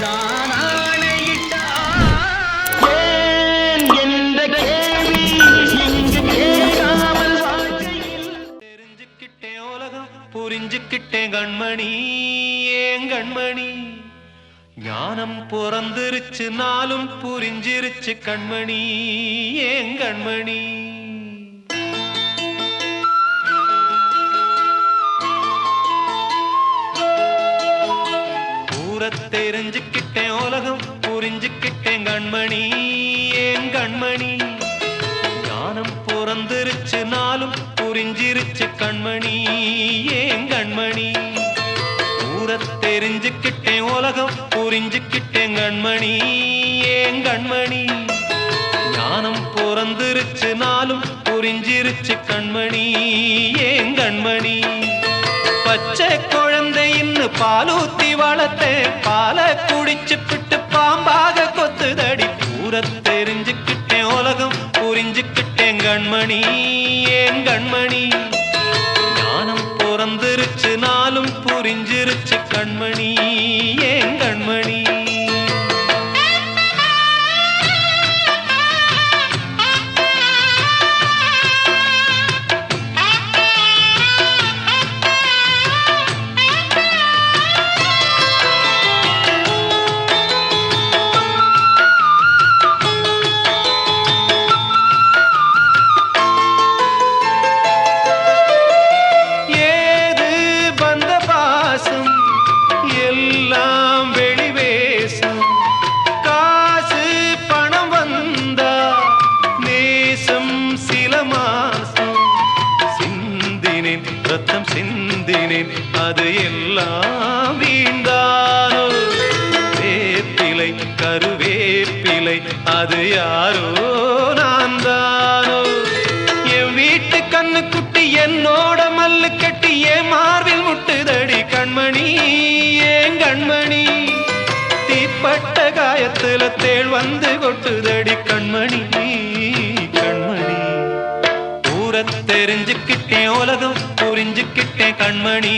நான் ஆணையிட்டான் ஏன் என்ற கேள்வி இங்கு கேட்காமல் வாழ்க்கையில் தெரிஞ்சுக்கிட்டேன் உலகம் புரிஞ்சுக்கிட்டேன் கண்மணி ஏன் கண்மணி ஞானம் பிறந்திருச்சு நாளும் புரிஞ்சிருச்சு கண்மணி ஏன் கண்மணி ஊரை தெரிஞ்சுக்கிட்டேன் உலகம் புரிஞ்சுக்கிட்டேன் கண்மணி ஏன் கண்மணி ஞானம் பிறந்திருச்சு நாளும் புரிஞ்சிருச்சு கண்மணி ஏன் கண்மணி ஊரை தெரிஞ்சுக்கிட்டேன் உலகம் புரிஞ்சுக்கிட்டேன் கண்மணி ஏன் கண்மணி ஞானம் பிறந்திருச்சு நாளும் புரிஞ்சிருச்சு கண்மணி ஏன் கண்மணி பச்சை குழந்தை இன்னும் பாலூத்தி வளர்த்தேன் பாலை குடிச்சு பிட்டு பாம்பாக கொத்துதடி ஊரை தெரிஞ்சுக்கிட்டேன் உலகம் புரிஞ்சுக்கிட்டேன் கண்மணி ஏன் கண்மணி ஞானம் பிறந்திருச்சு நாளும் புரிஞ்சிருச்சு கண்மணி ஏன் கண்மணி ரத்தம் சிந்தினேன் அது எல்லாம் வீண்டானோ வேப்பிலை கருவேப்பிலை அது யாரோ நான் தானோ என் வீட்டு கண்ணு குட்டி என்னோட மல்லு கட்டி என் மார்பில் முட்டுதடி கண்மணி ஏன் கண்மணி தீப்பட்ட காயத்துல தேள் வந்து கொட்டுதடி கண்மணி கண்மணி ஊரை தெரிஞ்சுக்கிட்டேன் உலகம் புரிஞ்சுக்கிட்டேன் கண்மணி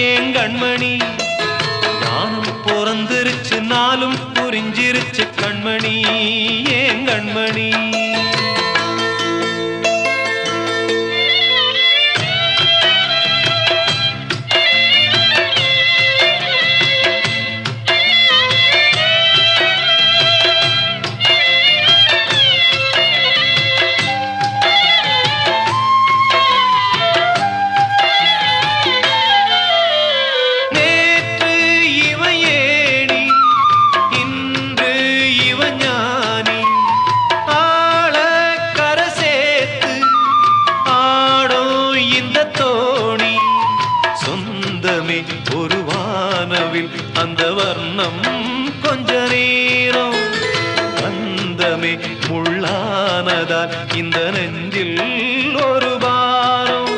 ஏன் கண்மணி ஞானம் பிறந்திருச்சு நாளும் புரிஞ்சிருச்சு கண்மணி ஏன் கண்மணி ஒரு வானவில் அந்த வர்ணம் கொஞ்ச நேரம் வந்தமே முள்ளானதால் இந்த நெஞ்சில் ஒரு பாரம்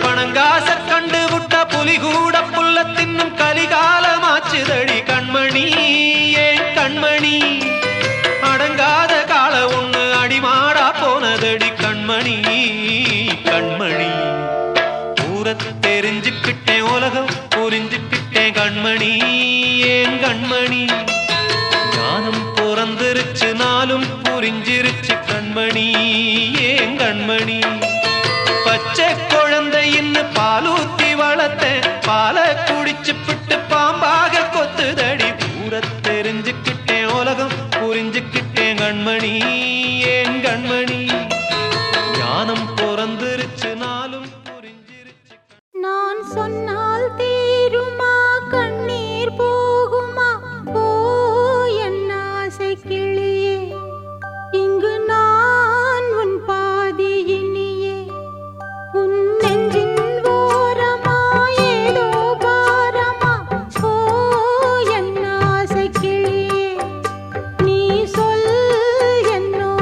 பணங்காச கண்டு விட்ட புலி கூட புல்ல தின்னும் கலிகாலமாச்சுதடி கண்மணி ஏன் கண்மணி அடங்காத கால ஒண்ணு அடிமாடா போனதடி கண்மணி கண்மணி ஊரை தெரிஞ்சுக்கிட்டேன் உலகம் புரிஞ்சுக்கிட்டேன் கண்மணி ஏன் கண்மணி ஞானம் பிறந்திருச்சு நாளும் புரிஞ்சிருச்சு கண்மணி ஏன் கண்மணி பச்சை குழந்தை இன்னும் பாலூத்தி வளர்த்தேன் பாலை குடிச்சு பிட்டு பாம்பாக கொத்துதடி ஊரை தெரிஞ்சுக்கிட்டேன் உலகம் புரிஞ்சுக்கிட்டேன் கண்மணி ஏன் கண்மணி ஞானம் பிறந்திருச்சு நாளும் நான் சொன்னால் தீருமா கண்ணீர் போகுமா போ என் ஆசை கிளியே இங்கு நான் உன் பாதி இனியே உன் நெஞ்சின் ஓரமா ஏதோ பாரமா போ என் ஆசை கிளியே நீ சொல் என்னோ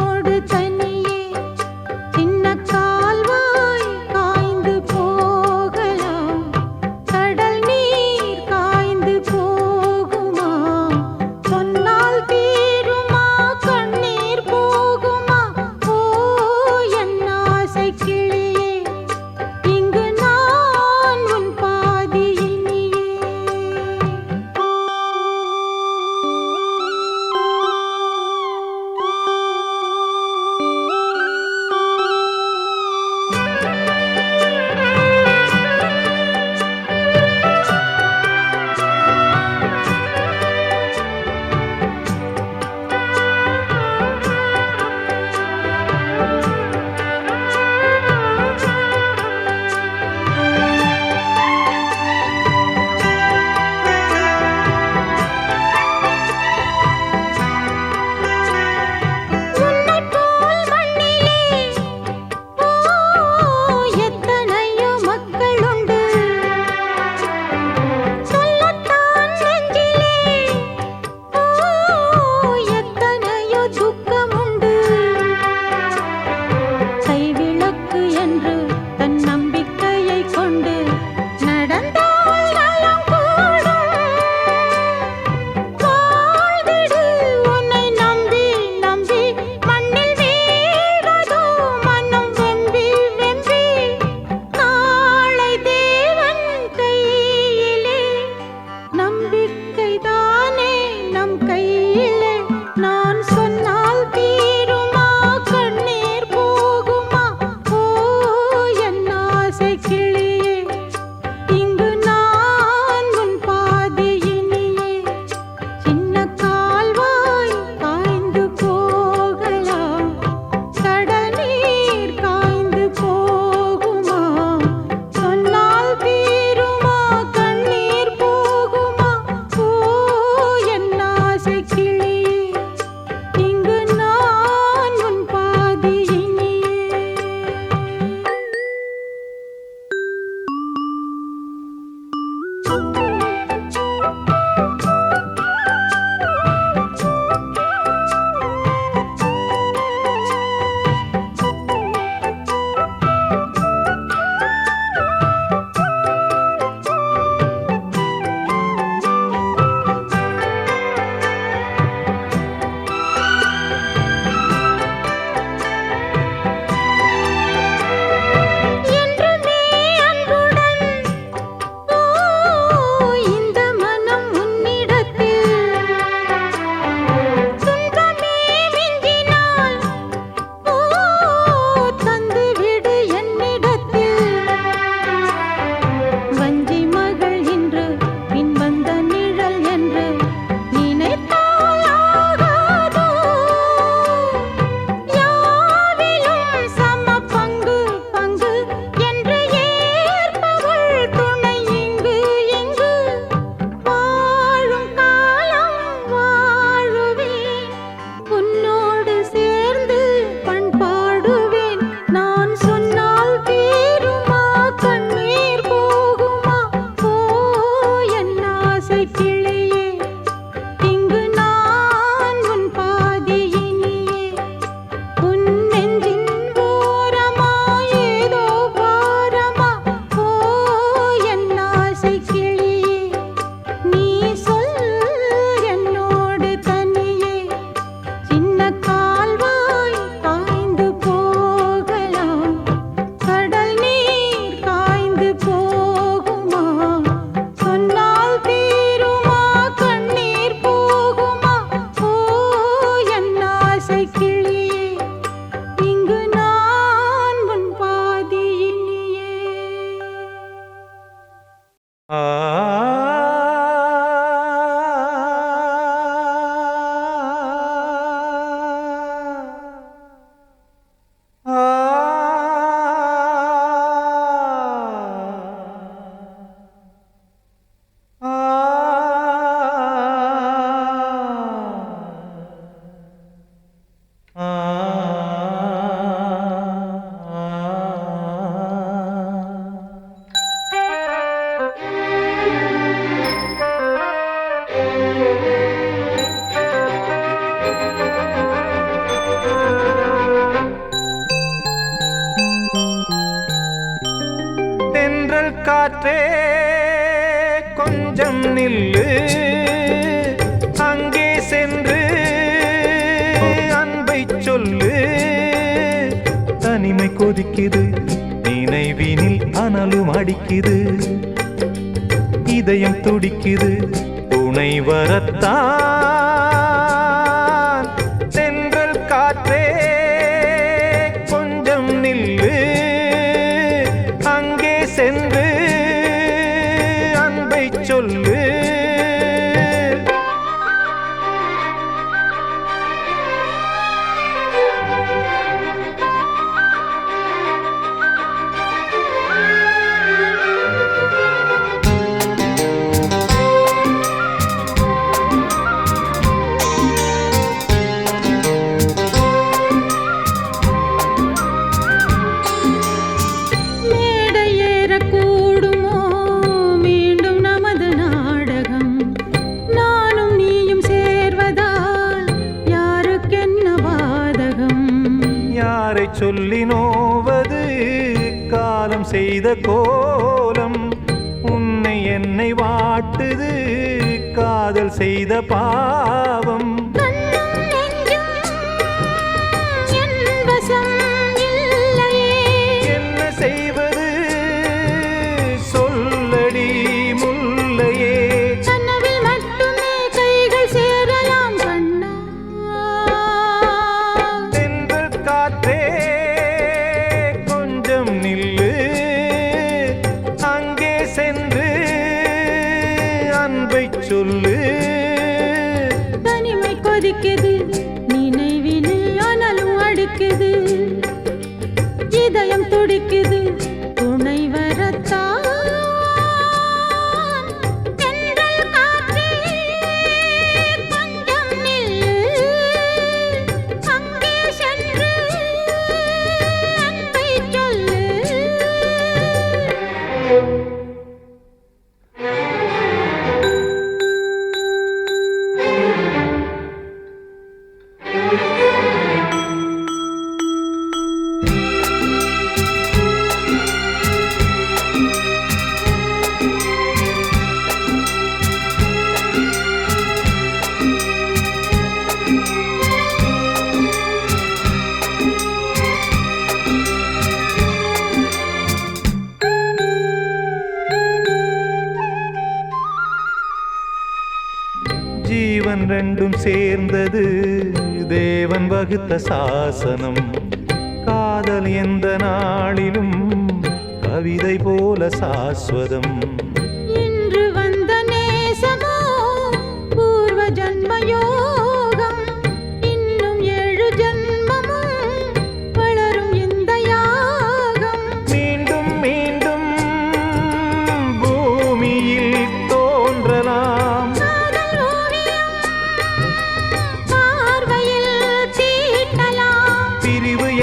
காற்றே கொஞ்சம் நில்லு அங்கே சென்று அன்பை சொல்லு தனிமை கொதிக்குது நினைவினில் அனலும் அடிக்குது இதயம் துடிக்குது துணை வரத்தான் தென்றல் காற்றே கொஞ்சம் நில்லு அங்கே சென்று அன்பை சொல்லு சொல்லி நோவது காலம் செய்த கோலம் உன்னை என்னை வாட்டுது காதல் செய்த பாவம் என்ன செய்வது சொல்லடி முல்லையே கனவில் மட்டுமே கைகள் சேரலாம் கண்ணா தென்றல் காற்றே சொல்லு தனிமை கொதிக்குது நினைவினில் அனலும் அடிக்குது இதயம் துடிக்குது துணை வரத்தான் தென்றல் காற்றே கொஞ்சம் நில்லு அங்கே சென்று அன்பை சொல்லு ஜீவன் ரெண்டும் சேர்ந்தது தேவன் வகுத்த சாசனம் காதல் எந்த நாளிலும் கவிதை போல சாஸ்வதம் இன்று வந்த நேசமோ பூர்வ ஜன்ம யோகம் இன்னும் 7 ஜன்மமும் வளரும் இந்த யாகம் மீண்டும் மீண்டும் பூமியில் தோன்றலாம்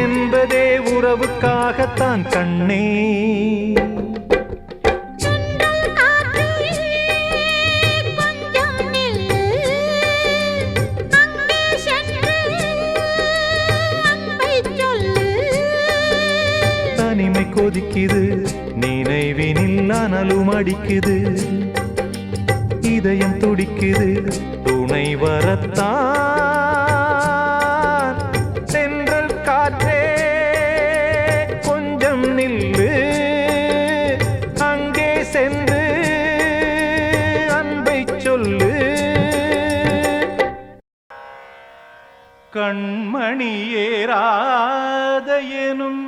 என்பதே உறவுக்காகத்தான் கண்ணே தனிமை கொதிக்குது நினைவினில் அனலும் அடிக்குது இதயம் துடிக்குது துணை வரத்தான் தென்றல் காற்றே கொஞ்சம் நில்லு அங்கே சென்று அன்பை சொல்லு கண்மணியேராத எனும்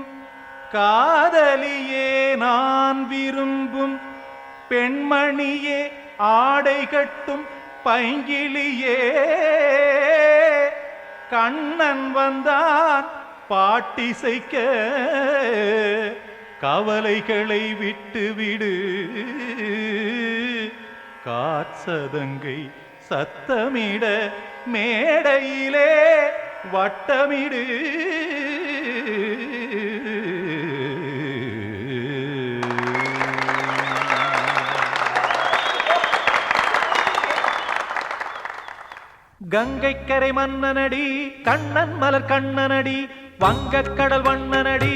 காதலியே நான் விரும்பும் பெண்மணியே ஆடை கட்டும் பைங்கிளியே கண்ணன் வந்தான் பாட்டிசைக்க கவலைகளை விட்டுவிடு காற்சதங்கை சத்தமிட மேடையிலே வட்டமிடு கங்கைக்கரை மன்னனடி கண்ணன் மலர் கண்ணனடி வங்கக்கடல் வண்ணனடி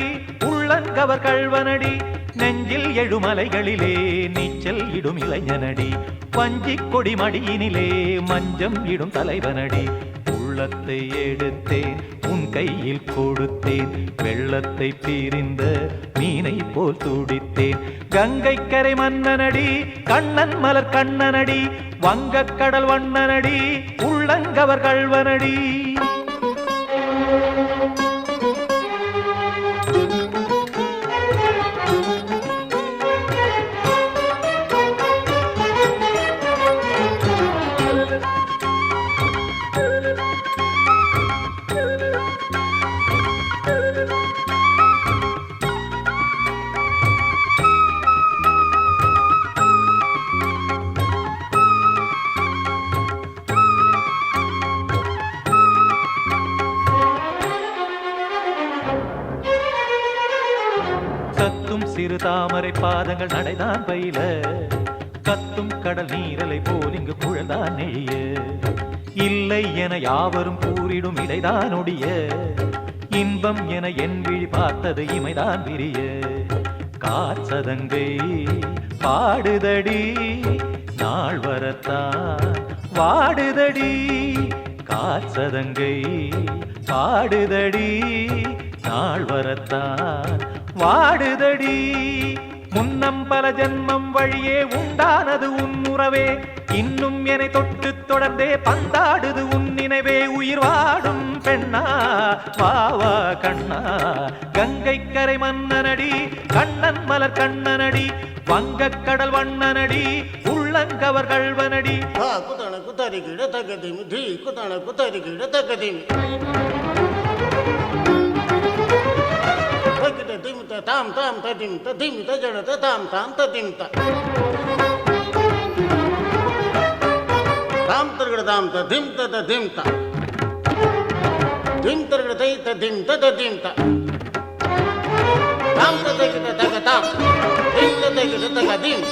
உள்ளங்கவர் கள்வனடி நெஞ்சில் எழுமலைகளிலே நீச்சல் இடும் இளைஞனடி வஞ்சிக் கொடி மடியினிலே மஞ்சம் இடும் தலைவனடி உள்ளத்தை எடுத்தேன் உன் கையில் கொடுத்தேன் வெள்ளத்தை பிரிந்த மீனை போல் துடித்தேன் கங்கை கரை மன்னனடி கண்ணன் மலர் கண்ணனடி வங்கக் கடல் வண்ணனடி உள்ளங்கவர் கள்வனடி சிறு தாமரை பாதங்கள் நடைதான் பயில கத்தும் கடல் நீரலை போல் இங்கு குழல்தான் நெழிய இல்லை என யாவரும் கூறிடும் இடைதான் ஒடிய இன்பம் என என் விழி பார்த்தது இமைதான் விரிய காற்சதங்கை பாடுதடி நாள் வரத்தான் வாடுதடி காற்சதங்கை பாடுதடி நாள் வரத்தான் வாடுதடி முன்னம் பல ஜென்மம் வழியே உண்டானது உன் உறவே இன்னும் என்னை தொட்டு தொடர்ந்தே பந்தாடுது உன் நினைவே உயிர் வாடும் பெண்ணா வாவா கண்ணா கங்கை கரை மன்னனடி கண்ணன் மலர் கண்ணனடி வங்கக் கடல் வண்ணனடி உள்ளங்கவர் கள்வனடி குதன குத்தரி கிட தகதிமி தி குதன குத்தரி கிட தகதிமி திமித தாம் தாம் ததிமித திமித ஜடத தாம் தாம் ததிமித தாம் தர்கட தாம் ததிமித ததிமித திம் தர்கட தை ததிமித ததிமித தாம் ததகிட தக தாம் திம் ததகிட தக திம்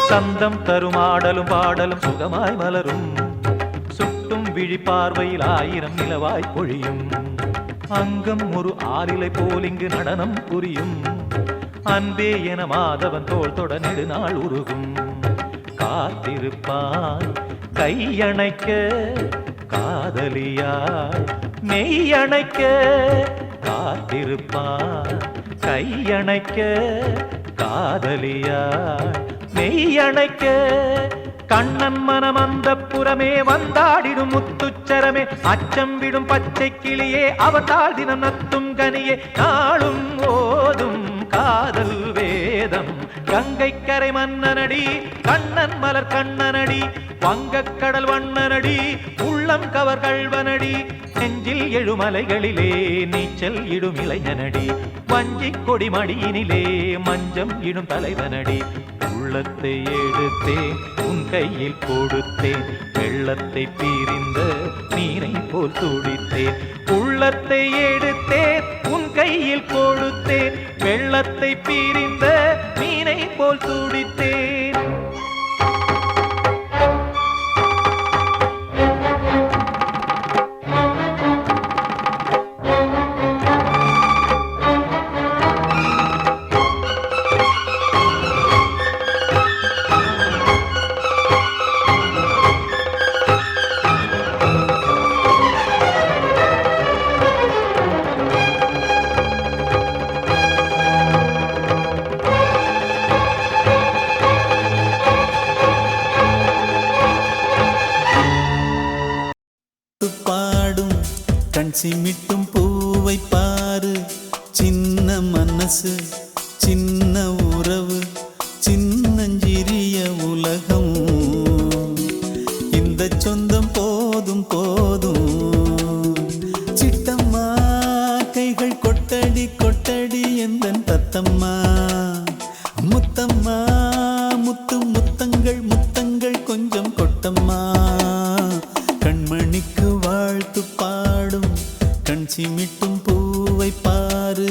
சந்தம் தரும் ஆடலும் பாடலும் சுகமாய் மலரும் சுட்டும் விழி பார்வையில் ஆயிரம் நிலவாய் பொழியும் அங்கம் ஒரு ஆலிலை போல் இங்கு நடனம் புரியும் அன்பே என மாதவன் தோள் தொட நெடுநாள் உருகும் காத்திருப்பான் கையணைக்க காதலியாய் மெய்யணைக்க காத்திருப்பான் கையணைக்க காதலியாய் மெய்யணைக்க கண்ணன் மனம் அந்த புறமே வந்தாடிடும் முத்துச்சரமே அச்சம் விடும் பச்சை கிளியே அவதால் தினம் நத்தும் கனியே நாளும் ஓதும் காதல் வேதம் கங்கை கரை மன்னனடி கண்ணன் மலர் கண்ணனடி வங்கக் கடல் வண்ணனடி உள்ளம் கவர் கள்வனடி நெஞ்சில் எழுமலைகளிலே நீச்சல் இடும் இளைஞனடி வஞ்சிக் கொடி மடியினிலே மஞ்சம் இடும் தலைவனடி உள்ளத்தை எடுத்தேன் உன் கையில் கொடுத்தேன் வெள்ளத்தை பிரிந்த மீனை போல் துடித்தேன் உள்ளத்தை எடுத்தேன் உன் கையில் கொடுத்தேன் வெள்ளத்தை பிரிந்த மீனை போல் துடித்தேன் பாடும் கண் சிமிட்டும் பூவை பாரு சின்ன மனசு சின்ன உறவு சின்னஞ்சிறிய உலகம் இந்த சொந்தம் போதும் போதும் சிட்டம்மா கைகள் கொட்டடி கொட்டடி எந்தன் தத்தம்மா முத்தம்மா முத்து முத்தங்கள் முத்தங்கள் கொஞ்சம் கொட்டம்மா கண்மணிக்கு வாழ்த்து பாடும் கண் சிமிட்டும் பூவை பாரு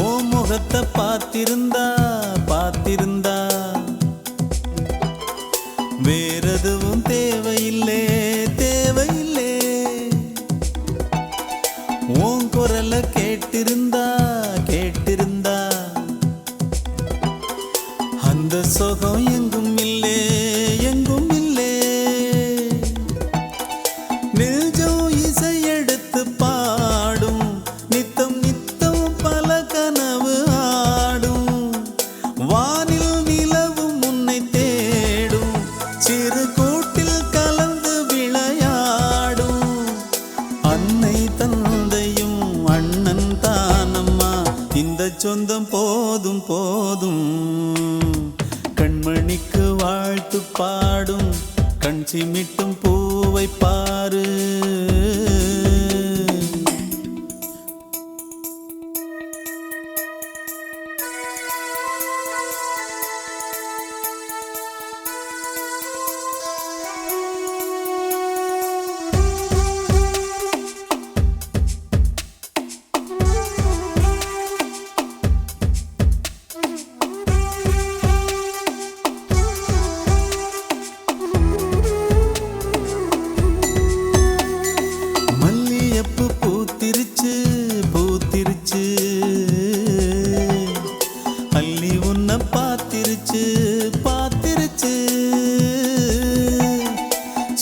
ஓ முகத்தை பார்த்திருந்தா பார்த்திருந்தா வேறெதுவும் தேவையில்லே தேவையில்லே. உன் குரல கேட்டிருந்தா கேட்டிருந்தா அந்த சுகம் எங்கும் இல்லே எங்கும் இல்லே. நெஞ்சம் இசை எடுத்து பாடும் நித்தம் நித்தம் பல கனவு ஆடும். வானில் நிலவும் உன்னை தேடும் சிறு கூட்டில் கலந்து விளையாடும். அன்னை தந்தையும் அண்ணன் தானம்மா இந்த சொந்தம் போதும் போதும். கண்மணிக்கு வாழ்த்து பாடும் கண் சிமிட்டும் பூவை பாரு. மல்லியப்பு பூத்திருச்சு பூத்திருச்சு அள்ளி உன்னை பார்த்திருச்சு பார்த்திருச்சு.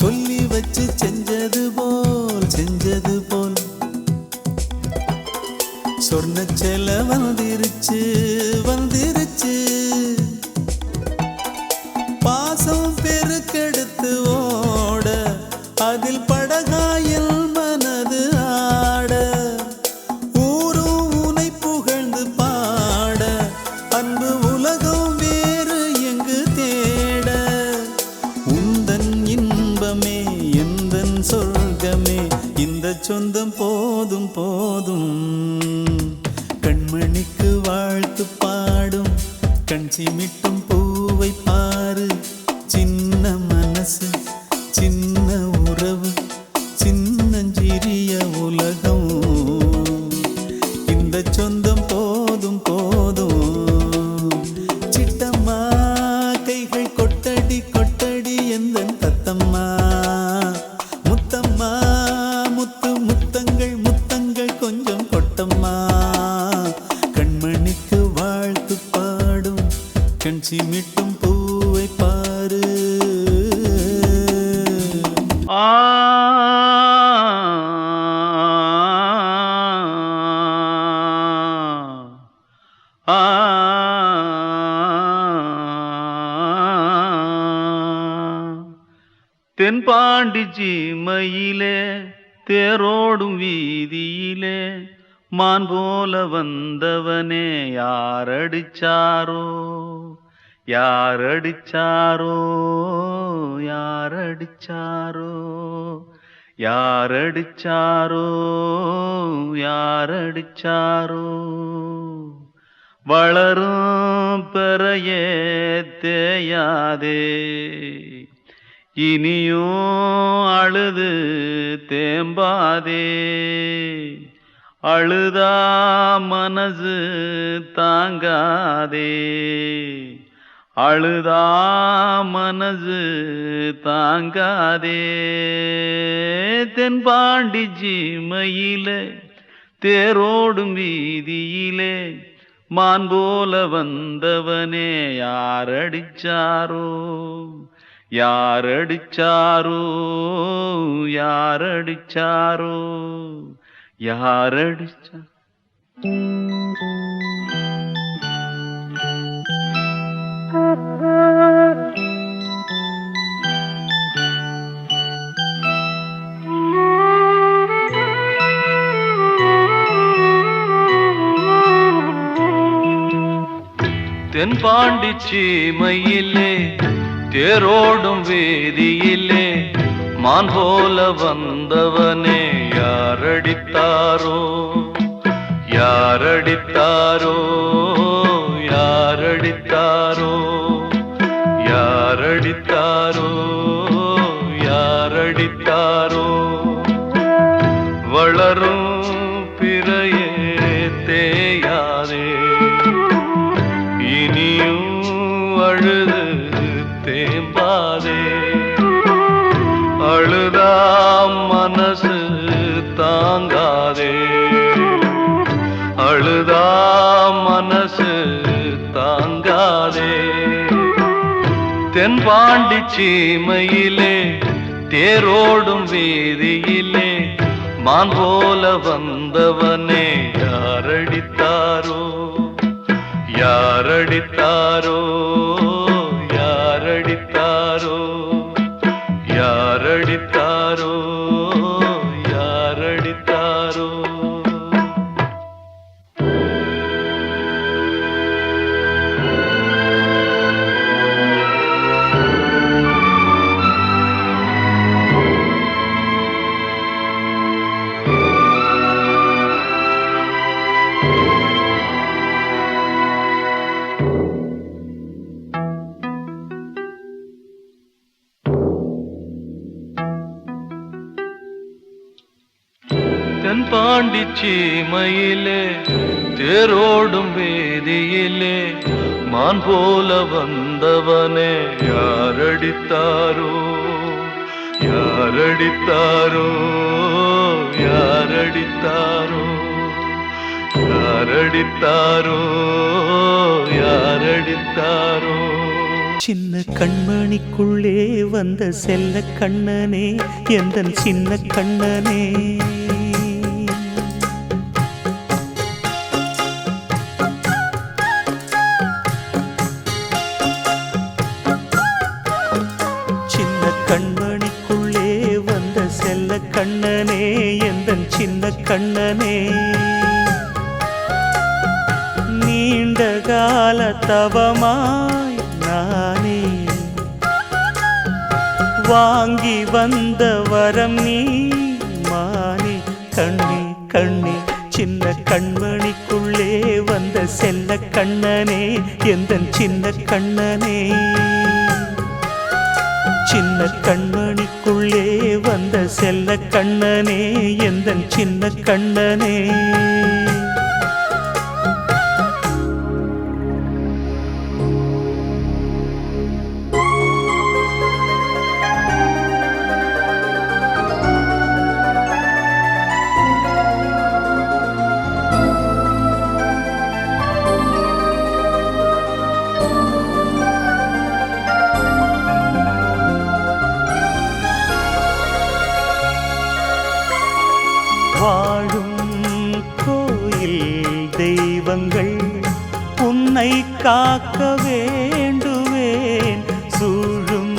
சொல்லி வச்சு செஞ்சது போல் சொன்ன செல வந்துருச்சு வந்துருச்சு. பாசம் பெருக்கெடுத்து ஓட அதில் படகாயில் மனது ஆட. ஊரும் உனை புகழ்ந்து பாட அன்பு உலகம் வேறு எங்கு தேட. உந்தன் இன்பமே எந்தன் சொர்க்கமே இந்த சொந்தம் போதும் போதும். கண்மணிக்கு வாழ்த்து பாடும் கண் சிமிட்டும் பூவை பாரு. சின்ன மனசு சின்ன உறவு சின்னஞ்சிறிய உலகம் இந்த சொந்தம் போதும் போதும். சிட்டம்மா கைகள் கொட்டடி கொட்டடி எந்தன் தத்தம்மா. முத்தம்மா முத்து முத்தங்கள் முத்தங்கள் கொஞ்சம் கொட்டம்மா. கண்மணிக்கு வாழ்த்து பாடும் கண் சிமிட்டும் பூவை பாரு. ஆ ஆ தென்பாண்டி சீமையிலே தேரோடும் வீதியிலே மான் போல வந்தவனே யாரடிச்சாரோ யாரடிச்சாரோ யாரடிச்சாரோ யாரடிச்சாரோ யாரடிச்சாரோ. வளரும் பெறையே தேயாதே இனியும் அழுது தேம்பாதே. அழுதா மனசு தாங்காதே அழுதா மனசு தாங்காதே. தென்பாண்டி சீமையிலே தேரோடும் வீதியிலே மான் போல வந்தவனே யாரடிச்சாரோ யாரடிச்சாரோ யாரடிச்சாரோ யாரடிச்சா. தென்பாண்டி சீமையிலே தேரோடும் வேதியிலே மான் போல வந்தவனே யாரடித்தாரோ யாரடித்தாரோ யாரடித்தாரோ யாரடித்தாரோ யாரடித்தாரோ வளரும் பிறையே தேயாதே இனியும் அழுது தேம்பாதே அழுதாம் மனசு தாங்காதே அழுதாம் மனசு தாங்காதே தென்பாண்டி சீமையிலே தேரோடும் வீதியிலே மான் போல வந்தவனே யாரடித்தாரோ யாரடித்தாரோ யாரடித்தாரோ யாரடித்தாரோ யாரடித்தாரோ தென்பாண்டி சீமையிலே தேரோடும் வேதியிலே மான் போல வந்தவனே யாரடித்தாரோ யாரடித்தாரோ யாரடித்தாரோ யாரடித்தாரோ யாரடித்தாரோ சின்ன கண்மணிக்குள்ளே வந்த செல்ல கண்ணனே எந்தன் சின்ன கண்ணனே சின்ன கண்மணிக்குள்ளே வந்த செல்ல கண்ணனே எந்தன் சின்ன கண்ணனே நீண்ட கால தவமாய் நானே வாங்கி வந்த வரம் நீ மானே கண்ணே கண்ணே சின்ன கண்மணிக்குள்ளே வந்த செல்ல கண்ணனே எந்தன் சின்ன கண்ணனே சின்ன கண்மணிக்குள்ளே வந்த செல்ல கண்ணனே எந்தன் சின்ன கண்ணனே வாழும் கோயில் தெய்வங்கள் உன்னை காக்க வேண்டுவேன் சூழும்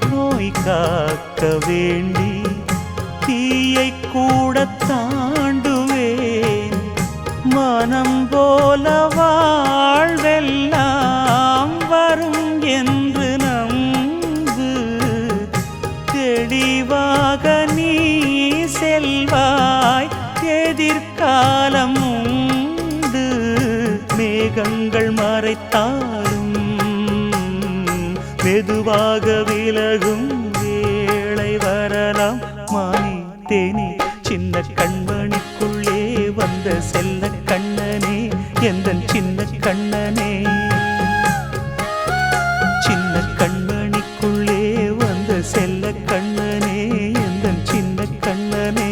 நோய் காக்க வேண்டி தீயை கூட தாண்டுவேன் மனம் போல வாழ்வெல்லாம் வரும் என்று நம்பு தெளிவாக நீ செல்வாய் எதிர்காலம் உண்டு மேகங்கள் மறைத்தாலும் மெதுவாக விலகும் வேளை வரலாம் மானே தேனே சின்ன கண்மணிக்குள்ளே வந்த செல்ல கண்ணனே எந்தன் சின்ன கண்ணனே சின்ன கண்மணிக்குள்ளே வந்த செல்ல கண்ணனே எந்தன் சின்ன கண்ணனே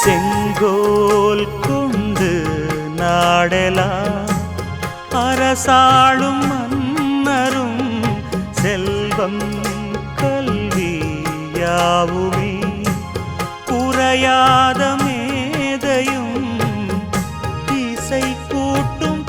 செங்கோல் கொண்டு நாடலாம் அரசாளும் மன்னரும் செல்வம் கல்வி யாவுமே குறையாத மேதையும் இசை கூட்டும்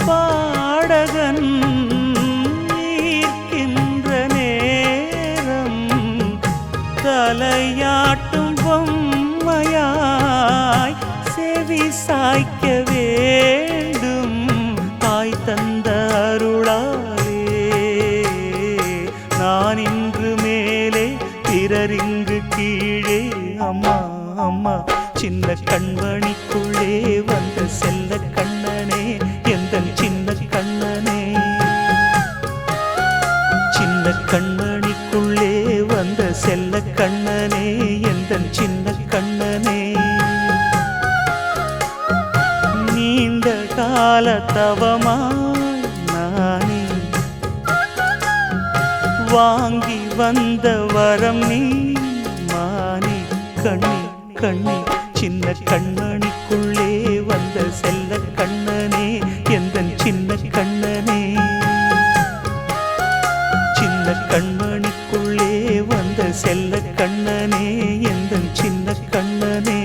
கால தவமாய் நானே வாங்கி வந்த வரம் நீ மானே கண்ணே கண்ணே சின்ன கண்மணிக்குள்ளே வந்த செல்ல கண்ணனே எந்தன் சின்ன கண்ணனே சின்ன கண்மணிக்குள்ளே வந்த செல்ல கண்ணனே எந்தன் சின்ன கண்ணனே